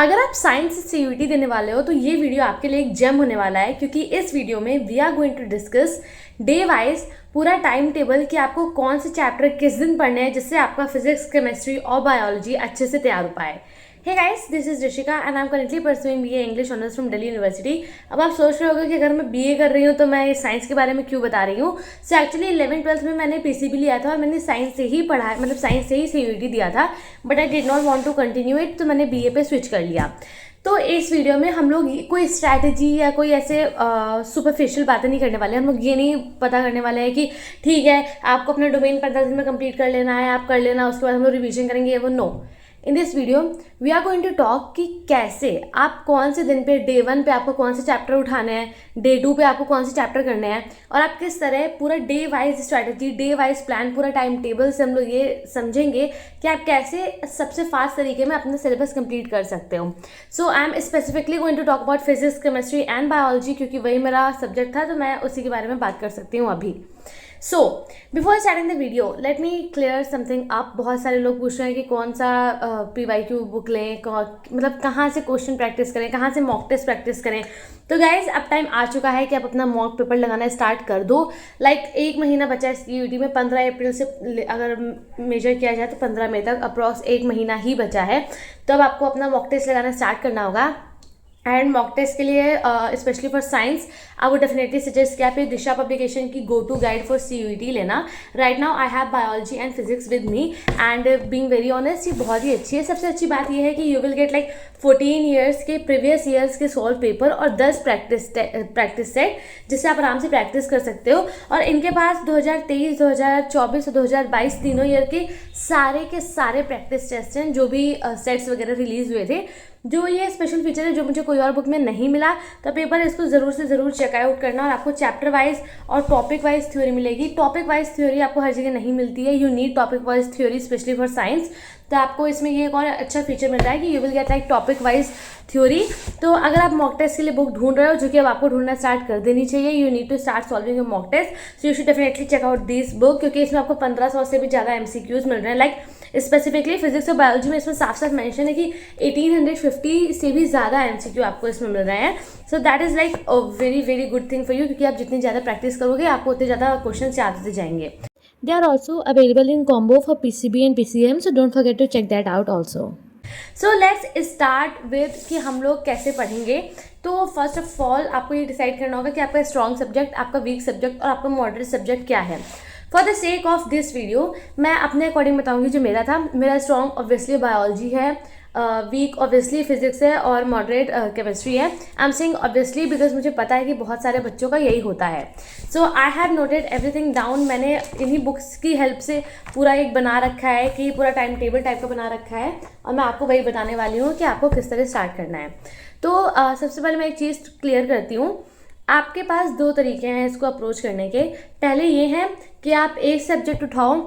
अगर आप साइंस से सीयूईटी देने वाले हो तो ये वीडियो आपके लिए एक जेम होने वाला है, क्योंकि इस वीडियो में we are going to discuss day wise पूरा टाइम टेबल कि आपको कौन से चैप्टर किस दिन पढ़ने हैं, जिससे आपका फिजिक्स, केमिस्ट्री और बायोलॉजी अच्छे से तैयार हो पाए। Hey guys, this is Rishika and I am currently pursuing BA English honours from Delhi university. अब आप सोच रहे होंगे कि अगर मैं बीए कर रही हूँ तो मैं साइंस के बारे में क्यों बता रही हूँ। सो एक्चुअली 11th-12th में मैंने पीसीबी लिया था और मैंने साइंस से ही पढ़ा, मतलब साइंस से ही सीयूईटी दिया था, but I did not want to continue it, तो मैंने बीए पे स्विच कर लिया। तो इस वीडियो में हम लोग कोई स्ट्रैटेजी या कोई ऐसे सुपरफिशियल बातें नहीं करने वाले। हम लोग ये नहीं पता करने वाले हैं कि ठीक है आपको अपना डोमेन 15 दिन में कंप्लीट कर लेना है, आप कर लेना, उसके बाद हम लोग रिवीजन करेंगे, वो नो। In this video we are going to talk कि कैसे आप कौन से दिन पे, डे 1 पे आपको कौन से चैप्टर उठाने हैं, डे 2 पे आपको कौन से चैप्टर करने हैं, और आप किस तरह पूरा day wise strategy, day wise plan, पूरा टाइम टेबल से हम लोग ये समझेंगे कि आप कैसे सबसे फास्ट तरीके में अपना सिलेबस कंप्लीट कर सकते हो। So I am specifically going to talk about physics, chemistry and biology, क्योंकि वही मेरा सब्जेक्ट था, तो मैं उसी के बारे में बात कर सकती हूँ अभी। So before starting the video let me clear something up. बहुत सारे लोग पूछ रहे हैं कि कौन सा PYQ बुक लें, मतलब कहाँ से क्वेश्चन प्रैक्टिस करें, कहाँ से मॉक टेस्ट प्रैक्टिस करें। तो गाइज, अब टाइम आ चुका है कि आप अपना मॉक पेपर लगाना स्टार्ट कर दो। लाइक 1 महीना बचा है सीयूईटी में। 15 अप्रैल से अगर मेजर किया जाए तो 15 मई तक अप्रॉक्स 1 महीना ही बचा है। तो अब आपको अपना मॉक टेस्ट लगाना स्टार्ट करना होगा। एंड मॉक टेस्ट के लिए specially for science I would definitely suggest कि आप ये दिशा पब्लिकेशन की go to guide for CUET लेना। Right now I have biology and physics with me, and being very honest ये बहुत ही अच्छी है। सबसे अच्छी बात ये है कि you will get like 14 years के प्रीवियस ईयर्स के सॉल्व पेपर और 10 प्रैक्टिस सेट, जिससे आप आराम से प्रैक्टिस कर सकते हो। और इनके पास 2023, 2024 और 2022 तीनों ईयर के सारे प्रैक्टिस टेस्ट हैं, जो भी सेट्स वगैरह रिलीज हुए थे। जो ये स्पेशल फीचर है जो मुझे कोई और बुक में नहीं मिला, तो पेपर इसको ज़रूर से ज़रूर चेकआउट करना। और आपको चैप्टर वाइज और टॉपिक वाइज थ्योरी मिलेगी। टॉपिक वाइज थ्योरी आपको हर जगह नहीं मिलती है। You need topic wise theory specially for science. तो आपको इसमें ये एक और अच्छा फीचर मिल रहा है कि you will get like topic wise theory. तो अगर आप मॉक टेस्ट के लिए बुक ढूंढ रहे हो, जो कि अब आपको ढूंढना स्टार्ट कर देनी चाहिए, you need to start solving your mock test. So you should definitely check out this book, क्योंकि इसमें आपको 1500 से भी ज़्यादा MCQs मिल रहे हैं। लाइक स्पेसिफिकली फिजिक्स और बायोलॉजी में इसमें साफ साफ मेंशन है कि 1850 से भी ज़्यादा MCQ आपको इसमें मिल रहे हैं। So that is like a very very good thing for you, क्योंकि आप जितनी ज़्यादा प्रैक्टिस करोगे आपको उतने ज़्यादा क्वेश्चन याद होते जाएंगे। They are also available in combo for PCB and PCM, so don't forget to check that out also. So let's start with कि हम लोग कैसे पढ़ेंगे। तो फर्स्ट ऑफ ऑल आपको ये डिसाइड करना होगा कि आपका स्ट्रॉन्ग सब्जेक्ट, आपका वीक सब्जेक्ट और आपका मॉडरेट सब्जेक्ट क्या है। For the sake of this video मैं अपने अकॉर्डिंग बताऊंगी जो मेरा था। मेरा स्ट्रॉन्ग ऑब्वियसली बायोलॉजी है, वीक ऑब्वियसली फिजिक्स है और मॉडरेट केमिस्ट्री है। I am saying obviously because मुझे पता है कि बहुत सारे बच्चों का यही होता है। So I have noted everything down. मैंने इन्हीं बुक्स की हेल्प से पूरा एक बना रखा है कि पूरा टाइम टेबल टाइप का बना रखा है, और मैं आपको वही बताने वाली हूँ कि आपको किस तरह स्टार्ट करना है। तो सबसे पहले मैं एक चीज़ क्लियर करती हूँ। आपके पास 2 तरीके हैं इसको अप्रोच करने के। पहले ये है कि आप एक सब्जेक्ट उठाओ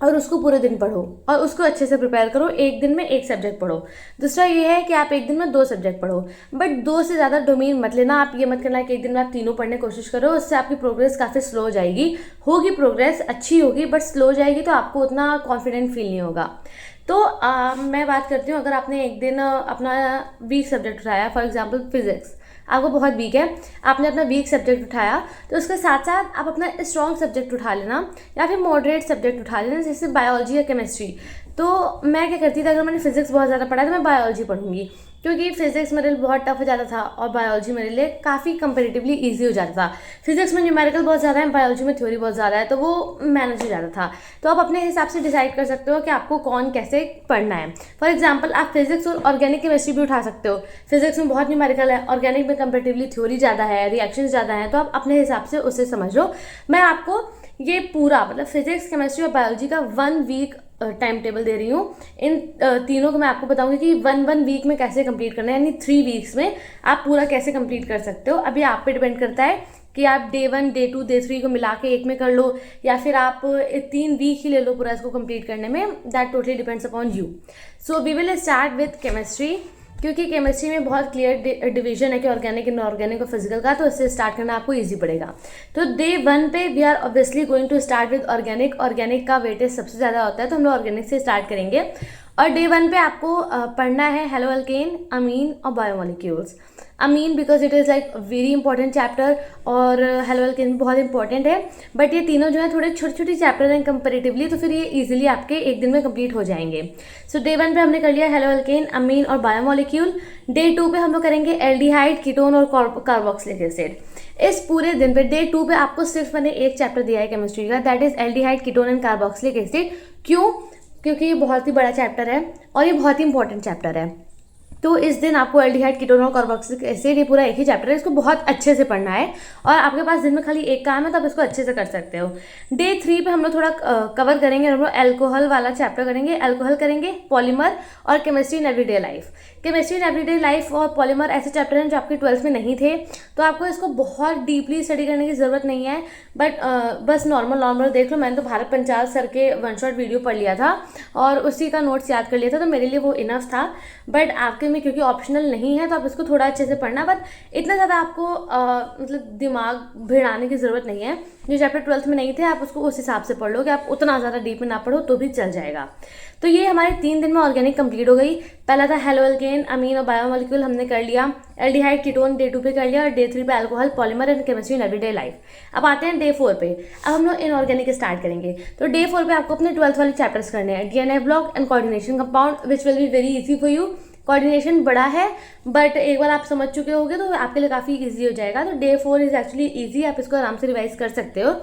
और उसको पूरे दिन पढ़ो और उसको अच्छे से प्रिपेयर करो। एक दिन में एक सब्जेक्ट पढ़ो। दूसरा ये है कि आप एक दिन में 2 सब्जेक्ट पढ़ो, बट 2 से ज़्यादा डोमेन मत लेना। आप ये मत करना कि एक दिन में आप तीनों पढ़ने की कोशिश करो, उससे आपकी प्रोग्रेस काफ़ी स्लो हो जाएगी। होगी प्रोग्रेस अच्छी होगी, बट स्लो हो जाएगी, तो आपको उतना कॉन्फिडेंट फील नहीं होगा। तो मैं बात करती हूँ, अगर आपने एक दिन अपना वीक सब्जेक्ट उठाया, फॉर एग्जाम्पल फिजिक्स आपको बहुत वीक है, आपने अपना वीक सब्जेक्ट उठाया, तो उसके साथ साथ आप अपना स्ट्रॉन्ग सब्जेक्ट उठा लेना या फिर मॉडरेट सब्जेक्ट उठा लेना, जैसे बायोलॉजी या केमिस्ट्री। तो मैं क्या करती थी, अगर मैंने फिजिक्स बहुत ज़्यादा पढ़ा तो मैं बायोलॉजी पढ़ूंगी, क्योंकि फिजिक्स मेरे लिए बहुत टफ हो जाता था और बायोलॉजी मेरे लिए काफ़ी कंपेरेटिवली ईजी हो जाता था। फिजिक्स में न्यूमेरिकल बहुत ज़्यादा है, बायोलॉजी में थ्योरी बहुत ज़्यादा है, तो वो मैनेज हो जाता था। तो आप अपने हिसाब से डिसाइड कर सकते हो कि आपको कौन कैसे पढ़ना है। फॉर एग्जाम्पल आप फिजिक्स और ऑर्गेनिक केमिस्ट्री भी उठा सकते हो। फिजिक्स में बहुत न्यूमेरिकल है, ऑर्गेनिक में कंपेरेटिवली थ्योरी ज़्यादा है, रिएक्शन ज़्यादा है, तो आप अपने हिसाब से उसे समझ लो। मैं आपको ये पूरा मतलब फिजिक्स, केमिस्ट्री और बायोलॉजी का 1 वीक टाइम टेबल दे रही हूँ। इन तीनों को मैं आपको बताऊंगी कि 1 वीक में कैसे कंप्लीट करना है, यानी 3 वीक्स में आप पूरा कैसे कंप्लीट कर सकते हो। अभी आप पे डिपेंड करता है कि आप डे 1, डे 2, डे 3 को मिला के एक में कर लो, या फिर आप 3 वीक ही ले लो पूरा इसको कंप्लीट करने में। That totally depends upon you. So we will start with chemistry, क्योंकि केमिस्ट्री में बहुत क्लियर डिवीजन है कि ऑर्गेनिक, इनऑर्गेनिक और फिजिकल का, तो इससे स्टार्ट करना आपको इजी पड़ेगा। तो डे 1 पे we are obviously going to start with organic. Organic का वेटेज सबसे ज़्यादा होता है, तो हम लोग ऑर्गेनिक से स्टार्ट करेंगे। और डे 1 पे आपको पढ़ना है हेलो अल्केन, अमीन और biomolecules. Amine because it is like very important chapter, और हेलो अल्केन बहुत इंपॉर्टेंट है, बट ये तीनों जो है थोड़े छोटे छोटे चैप्टर हैं कंपेरेटिवली, तो फिर ये इजीली आपके एक दिन में कंप्लीट हो जाएंगे। सो डे 1 पे हमने कर लिया हेलो अल्केन, अमीन और बायोमोलिक्यूल। डे 2 पे हम लोग करेंगे एल्डिहाइड, कीटोन और कार्बोक्सिलिक एसिड। इस पूरे दिन पे डे 2 पे आपको सिर्फ मैंने एक चैप्टर दिया है केमिस्ट्री का, that is aldehyde, ketone and carboxylic acid. क्यों? क्योंकि ये बहुत ही बड़ा चैप्टर है और ये बहुत ही इंपॉर्टेंट चैप्टर है। तो इस दिन आपको एल्डिहाइड, कीटोन और कार्बोक्सिलिक एसिड, ये पूरा एक ही चैप्टर है, इसको बहुत अच्छे से पढ़ना है, और आपके पास दिन में खाली एक काम है तो आप इसको अच्छे से कर सकते हो। डे 3 पे हम लोग थोड़ा कवर करेंगे, हम लोग एल्कोहल वाला चैप्टर करेंगे, एल्कोहल करेंगे, पॉलीमर और chemistry in everyday life. Chemistry in everyday life और पॉलीमर ऐसे चैप्टर हैं जो आपके 12th में नहीं थे, तो आपको इसको बहुत डीपली स्टडी करने की ज़रूरत नहीं है, बट बस नॉर्मल देख लो। मैंने तो भारत पंचाल सर के वन शॉट वीडियो पढ़ लिया था और उसी का नोट्स याद कर लिया था, तो मेरे लिए वो इनफ था। बट आपके में क्योंकि ऑप्शनल नहीं है तो आप इसको थोड़ा अच्छे से पढ़ना, बट इतना ज़्यादा आपको मतलब दिमाग भिड़ाने की ज़रूरत नहीं है। जो चैप्टर 12th में नहीं थे आप उसको उस हिसाब से पढ़ लो, कि आप उतना ज़्यादा डीप में ना पढ़ो तो भी चल जाएगा। तो ये हमारे 3 दिन में ऑर्गेनिक कंप्लीट हो गई। पहला था हेलो अल्केन, अमीन और बायोमोलिक्यूल हमने कर लिया, एल्डिहाइड, कीटोन डे 2 पे कर लिया, और डे 3 पे alcohol, polymer and chemistry in everyday life. अब आते हैं डे 4 पे। अब हम लोग इनऑर्गेनिक स्टार्ट करेंगे। तो डे 4 पे आपको अपने 12th वाले चैप्टर्स करने हैं, DNA block and coordination compound, which will be very easy for you. Coordination बड़ा है, बट एक बार आप समझ चुके होगे तो आपके लिए काफ़ी इजी हो जाएगा। तो डे 4 इज़ एक्चुअली इजी, आप इसको आराम से रिवाइज कर सकते हो।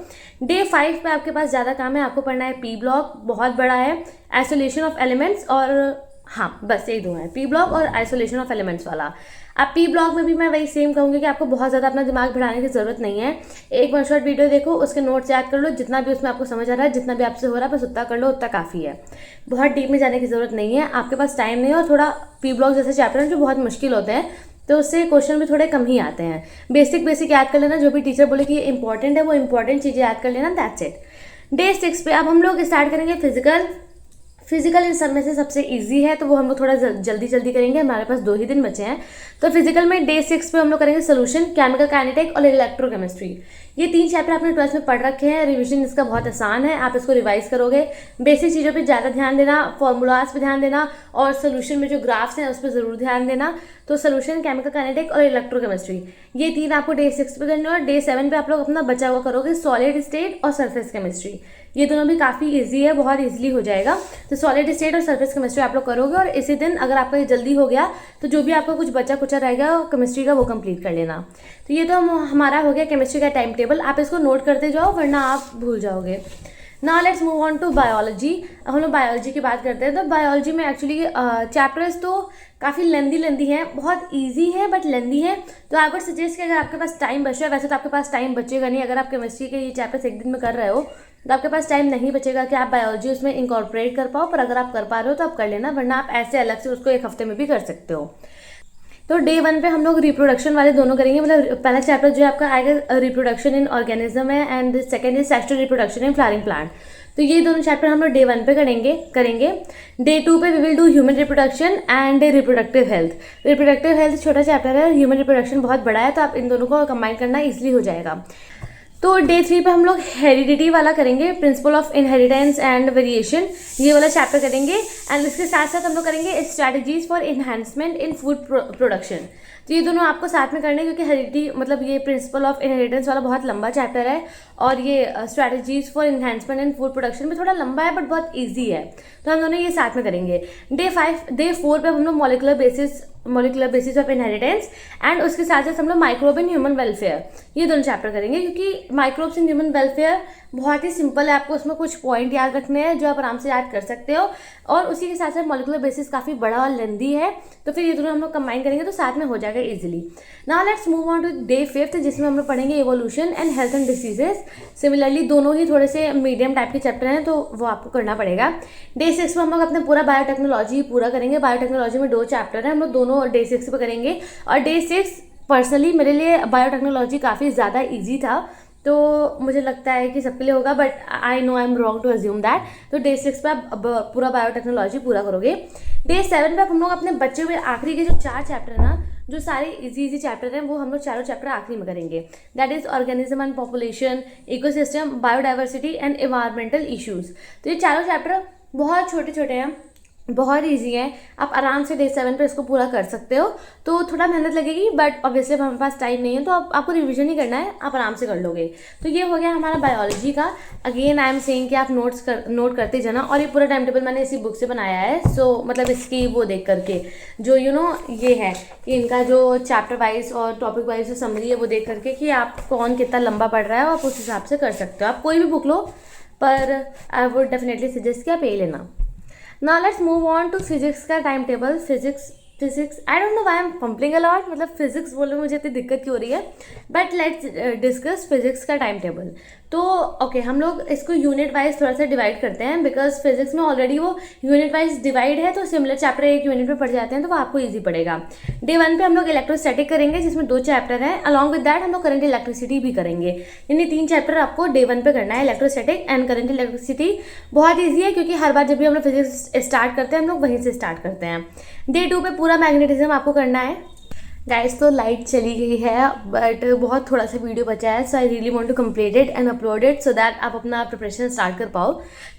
डे 5 पे आपके पास ज़्यादा काम है, आपको पढ़ना है पी ब्लॉक, बहुत बड़ा है, आइसोलेशन ऑफ एलिमेंट्स, और हाँ बस यही दो है, पी ब्लॉक और आइसोलेशन ऑफ एलिमेंट्स वाला। अब पी ब्लॉक में भी मैं वही सेम कहूँगी कि आपको बहुत ज़्यादा अपना दिमाग बढ़ाने की ज़रूरत नहीं है। एक वन शॉट वीडियो देखो, उसके नोट्स याद कर लो, जितना भी उसमें आपको समझ आ रहा है, जितना भी आपसे हो रहा है बस उतना कर लो, उतना काफ़ी है। बहुत डीप में जाने की ज़रूरत नहीं है, आपके पास टाइम नहीं है, और थोड़ा पी ब्लॉक जैसे चैप्टर हैं जो बहुत मुश्किल होते हैं, तो उससे क्वेश्चन भी थोड़े कम ही आते हैं। बेसिक याद कर लेना, जो भी टीचर बोले कि ये इंपॉर्टेंट है वो इंपॉर्टेंट चीज़ें याद कर लेना, दैट्स इट। डे 6 पे अब हम लोग स्टार्ट करेंगे फिजिकल इन सब में से सबसे इजी है, तो वो हम लोग थोड़ा जल्दी करेंगे, हमारे पास 2 ही दिन बचे हैं। तो फिजिकल में डे 6 पे हम लोग करेंगे सोल्यूशन, केमिकल काइनेटिक और इलेक्ट्रोकेमिस्ट्री। ये 3 चैप्टर आपने 12th में पढ़ रखे हैं, रिवीजन इसका बहुत आसान है, आप इसको रिवाइज करोगे। बेसिक चीज़ों पे ज़्यादा ध्यान देना, फॉर्मूलाज पे ध्यान देना, और सोल्यूशन में जो ग्राफ्स हैं उस पर ज़रूर ध्यान देना। तो सोल्यूशन, केमिकल काइनेटिक और इलेक्ट्रोकेमिस्ट्री, ये 3 आपको डे 6 पे करने, और डे 7 पे आप लोग अपना बचा हुआ करोगे सॉलिड स्टेट और सरफेस केमिस्ट्री। ये दोनों भी काफ़ी इजी है, बहुत इजीली हो जाएगा। तो सॉलिड स्टेट और सरफेस केमिस्ट्री आप लोग करोगे, और इसी दिन अगर आपका ये जल्दी हो गया तो जो भी आपका कुछ बचा कुचा रहेगा केमिस्ट्री का वो कंप्लीट कर लेना। तो ये तो हमारा हो गया केमिस्ट्री का टाइम टेबल, आप इसको नोट करते जाओ वरना आप भूल जाओगे। Now let's move on to biology. अब हम लोग बायोलॉजी की बात करते हैं। तो बायोलॉजी में एक्चुअली चैप्टर्स तो काफ़ी लेंदी हैं, बहुत इजी है बट लेंदी है। तो आई वुड सजेस्ट कि अगर आपके पास टाइम बच रहा है, वैसे तो आपके पास टाइम बचेगा नहीं, अगर आप केमिस्ट्री के ये चैप्टर्स एक दिन में कर रहे हो तो आपके पास टाइम नहीं बचेगा कि आप बायोलॉजी उसमें इंकॉर्पोरेट कर पाओ, पर अगर आप कर पा रहे हो तो आप कर लेना, वरना आप ऐसे अलग से उसको एक हफ्ते में भी कर सकते हो। तो डे 1 पे हम लोग रिप्रोडक्शन वाले दोनों करेंगे, मतलब पहला चैप्टर जो है आपका आएगा रिप्रोडक्शन इन ऑर्गेनिज्म है, and second is sexual reproduction in flowering plant. तो ये दोनों चैप्टर हम लोग डे 1 पे करेंगे। डे 2 पे we will do human reproduction and reproductive health. Reproductive health छोटा चैप्टर है, ह्यूमन रिप्रोडक्शन बहुत बड़ा है, तो आप इन दोनों को कंबाइन करना ईजिली हो जाएगा। तो डे 3 पे हम लोग हेरिडिटी वाला करेंगे, principle of inheritance and variation, ये वाला चैप्टर करेंगे। एंड इसके साथ साथ हम लोग करेंगे strategies for enhancement in food production. तो ये दोनों आपको साथ में करने, क्योंकि हेरिडिटी मतलब ये प्रिंसिपल ऑफ इनहेरिटेंस वाला बहुत लंबा चैप्टर है, और ये strategies for enhancement in food production में थोड़ा लंबा है बट बहुत ईजी है, तो हम दोनों ये साथ में करेंगे। डे 4 पे हम लोग molecular basis of inheritance, and उसके साथ साथ हम लोग माइक्रोब इन ह्यूमन वेलफेयर, ये दोनों चैप्टर करेंगे। क्योंकि माइक्रोब्स इन ह्यूमन वेलफेयर बहुत ही सिंपल है, आपको उसमें कुछ पॉइंट याद रखने हैं जो आप आराम से याद कर सकते हो, और उसी के साथ साथ मॉलिकुलर बेसिस काफ़ी बड़ा और लेंदी है, तो फिर ये दोनों हम लोग कंबाइन करेंगे तो साथ में हो जाएगा easily. Now let's move on to day 5 जिसमें हम लोग पढ़ेंगे evolution and health and diseases. Similarly दोनों ही थोड़े से मीडियम टाइप के चैप्टर हैं, तो वो आपको करना पड़ेगा। डे 6 में हम लोग अपना पूरा बायोटेक्नोलॉजी पूरा करेंगे। बायोटेक्नोलॉजी में 2 चैप्टर हैं, हम लोग दोनों डे 6 पे करेंगे। और डे 6 पर्सनली मेरे लिए बायोटेक्नोलॉजी काफ़ी ज़्यादा ईजी था, तो मुझे लगता है कि सबके लिए होगा, but I know I am wrong to assume that. तो डे 6 पे आप पूरा बायोटेक्नोलॉजी पूरा करोगे। डे 7 पे हम लोग अपने बच्चे हुए आखिरी के जो 4 चैप्टर है ना, जो सारे इजी चैप्टर हैं, वो हम लोग चारों चैप्टर आखिरी में करेंगे। That is organism and population, ecosystem, biodiversity and environmental issues. तो ये चारों चैप्टर बहुत छोटे हैं, बहुत इजी है, आप आराम से डे 7 पे इसको पूरा कर सकते हो। तो थोड़ा मेहनत लगेगी, बट ऑब्वियसली हमारे पास टाइम नहीं है, तो आपको रिवीजन ही करना है, आप आराम से कर लोगे। तो ये हो गया हमारा बायोलॉजी का। अगेन आई एम सेइंग कि आप नोट करते जाना, और ये पूरा टाइम टेबल मैंने इसी बुक से बनाया है। सो मतलब इसकी वो देख करके जो ये है कि इनका जो चैप्टर वाइज और टॉपिक वाइज जो समरी है वो देख करके कि आप कौन कितना लंबा पढ़ रहा है, आप उस हिसाब से कर सकते हो। आप कोई भी बुक लो, पर आई वुड डेफिनेटली सजेस्ट कि आप ये लेना। Now let's move on to physics का time table. Physics I don't know why I am fumbling a lot, मतलब फिजिक्स बोलने में मुझे इतनी दिक्कत क्यों हो रही है, बट लेट्स डिस्कस फिजिक्स का टाइम टेबल। तो ओके, हम लोग इसको यूनिट वाइज थोड़ा सा डिवाइड करते हैं, बिकॉज फिजिक्स में ऑलरेडी वो यूनिट वाइज डिवाइड है, तो सिमिलर चैप्टर एक यूनिट में पढ़ जाते हैं, तो वो आपको ईजी पड़ेगा। डे 1 पे हम लोग इलेक्ट्रोस्टैटिक करेंगे, जिसमें 2 चैप्टर हैं। अलॉन्ग विद दैट हम लोग करंट इलेक्ट्रिसिटी भी करेंगे, यानी 3 चैप्टर आपको डे 1 पे करना है, इलेक्ट्रोस्टैटिक एंड करंट इलेक्ट्रिसिटी। बहुत ईजी है, क्योंकि हर बार जब भी हम लोग फिजिक्स स्टार्ट करते हैं हम लोग वहीं से स्टार्ट करते हैं। डे 2 पे पूरा मैग्नेटिज्म आपको करना है। गाइस, तो लाइट चली गई है, बट बहुत थोड़ा सा वीडियो बचा है, so I really want to complete it and upload it so that आप अपना प्रिपरेशन स्टार्ट कर पाओ।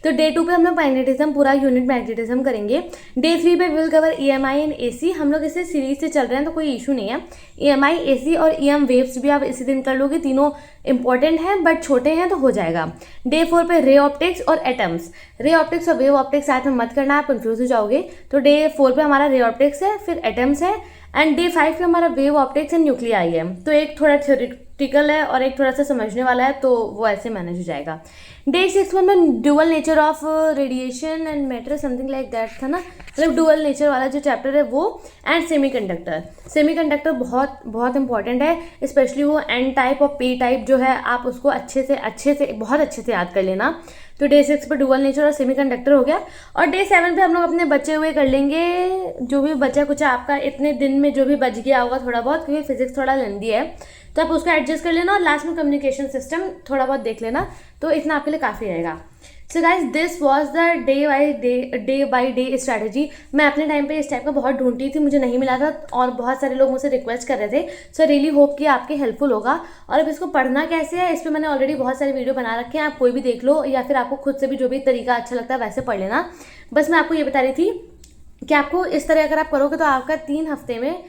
तो डे 2 पे हम लोग मैग्नेटिज्म, पूरा यूनिट मैग्नेटिज्म करेंगे। डे 3 पे will cover EMI and AC। हम लोग इसे सीरीज से चल रहे हैं, तो कोई इशू नहीं है। EMI, AC और EM वेव्स भी आप इसी दिन कर लोगे, तीनों इंपॉर्टेंट हैं बट छोटे हैं, तो हो जाएगा। डे 4 पे रे ऑप्टिक्स और एटम्स। रे ऑप्टिक्स और वेव ऑप्टिक्स साथ में मत करना, आप कंफ्यूज हो जाओगे। तो डे 4 पे हमारा रे ऑप्टिक्स है, फिर एटम्स है, एंड डे 5 पे हमारा वेव ऑप्टिक्स एंड न्यूक्लियाई है। तो एक थोड़ा थ्योरेटिकल है और एक थोड़ा सा समझने वाला है, तो वो ऐसे मैनेज हो जाएगा। डे 6 में dual nature of radiation and matter, something like that था ना, मतलब ड्यूअल नेचर वाला जो चैप्टर है वो। एंड सेमीकंडक्टर बहुत बहुत इंपॉर्टेंट है, स्पेशली वो N टाइप और P टाइप जो है, आप उसको बहुत अच्छे से याद कर लेना। तो डे 6 पे डुअल नेचर और सेमीकंडक्टर हो गया। और डे 7 पे हम लोग अपने बचे हुए कर लेंगे, जो भी बचा कुछ आपका इतने दिन में जो भी बच गया होगा थोड़ा बहुत, क्योंकि फिजिक्स थोड़ा लेंदी है, तो आप उसको एडजस्ट कर लेना। और लास्ट में कम्युनिकेशन सिस्टम थोड़ा बहुत देख लेना, तो इतना आपके लिए काफ़ी रहेगा। So guys, this was the day by day strategy. मैं अपने टाइम पे इस टाइप का बहुत ढूंढती थी, मुझे नहीं मिला था, और बहुत सारे लोग मुझसे रिक्वेस्ट कर रहे थे। सो रियली होप कि आपके हेल्पफुल होगा। और अब इसको पढ़ना कैसे है, इस पर मैंने ऑलरेडी बहुत सारे वीडियो बना रखे हैं, आप कोई भी देख लो, या फिर आपको खुद से भी जो भी तरीका अच्छा लगता है वैसे पढ़ लेना। बस मैं आपको ये बता रही थी कि आपको इस तरह अगर आप करोगे तो आपका 3 हफ्ते में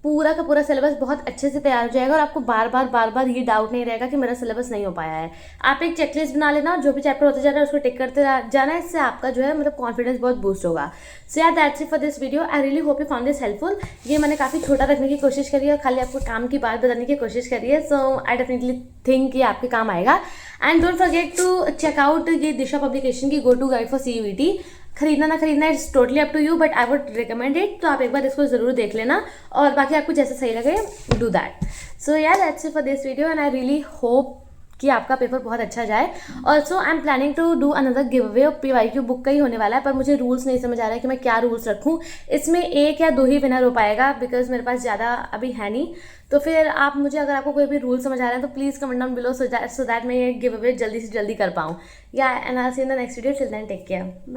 पूरा का पूरा सिलेबस बहुत अच्छे से तैयार हो जाएगा, और आपको बार बार ये डाउट नहीं रहेगा कि मेरा सिलेबस नहीं हो पाया है। आप एक चेकलिस्ट बना लेना, जो भी चैप्टर होते जा रहा है उसको टिक करते जाना है, इससे आपका जो है मतलब कॉन्फिडेंस बहुत बूस्ट होगा। सो यार, that's it for this video. I really hope you found this helpful. ये मैंने काफ़ी छोटा रखने की कोशिश करी है, खाली आपको काम की बात बताने की कोशिश करी है। सो आई डेफिनेटली थिंक ये आपके काम आएगा। And don't forget to check out ये दिशा पब्लिकेशन की go to guide for CUET। खरीदना ना खरीदना it's totally up to you, but I would recommend it. तो आप एक बार इसको ज़रूर देख लेना, और बाकी आपको जैसा सही लगे डू दैट। सो यार, that's it for this video, and I really hope कि आपका पेपर बहुत अच्छा जाए। Also I am planning to do another giveaway. PYQ book का ही होने वाला है, पर मुझे रूल्स नहीं समझ आ रहा है कि मैं क्या रूल्स रखूँ। इसमें 1 या 2 ही विनर हो पाएगा, बिकॉज मेरे पास ज़्यादा अभी है नहीं। तो फिर आप मुझे, अगर आपको कोई भी रूल समझ आ रहा है तो please comment down below, so that मैं ये गिव अवे जल्दी से जल्दी कर पाऊँ। या and I will see in the next video. Till then take care.